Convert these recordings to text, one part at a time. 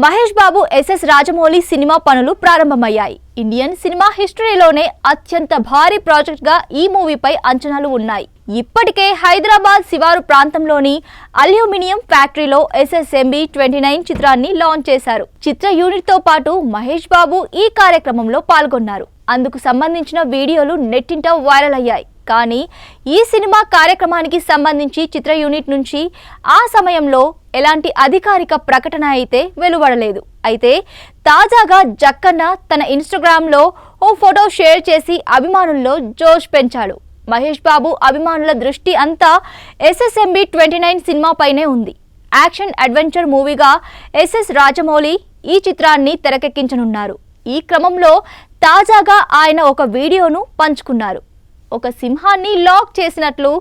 Mahesh Babu SS Rajamouli cinema పనులు ప్రారంభమయ్యాయి. Indian cinema హిస్టరీలోనే అత్యంత భారీ ప్రాజెక్ట్ గా ఈ మూవీపై అంచనాలు ఉన్నాయి. ఇప్పటికే హైదరాబాద్ శివారు ప్రాంతంలోని అల్యూమినియం ఫ్యాక్టరీలో SSMB29 చిత్రాన్ని లాంచ్ చేశారు. చిత్ర యూనిట్ తో పాటు మహేష్ బాబు ఈ కార్యక్రమంలో పాల్గొన్నారు. అందుకు సంబంధించిన వీడియోలు నెట్టింట వైరల్ అయ్యాయి. కానీ ఈ సినిమా కార్యక్రమానికి సంబంధించి చిత్ర యూనిట్ నుంచి ఆ సమయంలో ఎలాంటి అధికారిక ప్రకటన అయితే వెలువడలేదు. అయితే తాజాగా జక్కన్న తన ఇన్స్టాగ్రామ్లో ఓ ఫోటో షేర్ చేసి అభిమానుల్లో జోష్ పెంచాడు. మహేష్ బాబు అభిమానుల దృష్టి అంతా SSMB29 సినిమాపైనే ఉంది. యాక్షన్ అడ్వెంచర్ మూవీగా ఎస్ఎస్ రాజమౌళి ఈ చిత్రాన్ని తెరకెక్కించనున్నారు. ఈ క్రమంలో తాజాగా ఆయన ఒక వీడియోను పంచుకున్నారు. ఒక సింహాన్ని లాక్ చేసినట్లు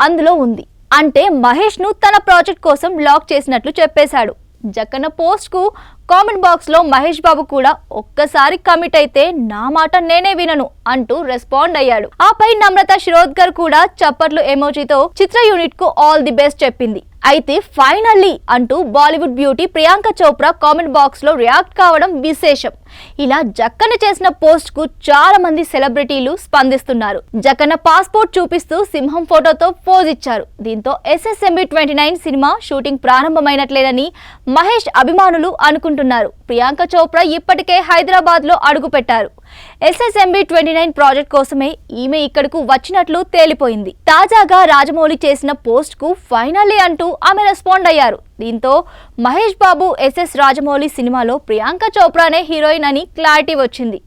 అందులో ఉంది. అంటే మహేష్ ను తన ప్రాజెక్ట్ కోసం లాక్ చేసినట్లు చెప్పేశాడు. జక్కన్న పోస్ట్ కు కామెంట్ బాక్స్ లో మహేష్ బాబు కూడా ఒక్కసారి కమిట్ అయితే నా మాట నేనే వినను అంటూ రెస్పాండ్ అయ్యాడు. ఆపై నమ్రత శిరోద్కర్ కూడా చప్పట్లు ఎమోజీతో చిత్ర యూనిట్ కు ఆల్ ది బెస్ట్ చెప్పింది. అయితే ఫైనల్లీ అంటూ Bollywood beauty Priyanka Chopra comment box లో రియాక్ట్ కావడం విశేషం. ఇలా జక్కన్న చేసిన పోస్ట్ కు చాలా మంది సెలబ్రిటీలు స్పందిస్తున్నారు. జక్కన్న పాస్పోర్ట్ చూపిస్తూ సింహం ఫోటోతో పోజ్ ఇచ్చారు. దీంతో SSMB29 సినిమా షూటింగ్ ప్రారంభమైనట్లేదని మహేష్ అభిమానులు అనుకుంటున్నారు. ప్రియాంక చోప్రా ఇప్పటికే హైదరాబాద్ లో అడుగు పెట్టారు. SSMB29 ప్రాజెక్ట్ కోసమే ఈమె ఇక్కడకు వచ్చినట్లు తేలిపోయింది. తాజాగా రాజమౌళి చేసిన పోస్ట్ కు ఫైనల్లీ అంటూ ఆమె రెస్పాండ్ అయ్యారు. దీంతో మహేష్ బాబు ఎస్ఎస్ రాజమౌళి సినిమాలో ప్రియాంక చోప్రానే హీరోయిన్ అని క్లారిటీ వచ్చింది.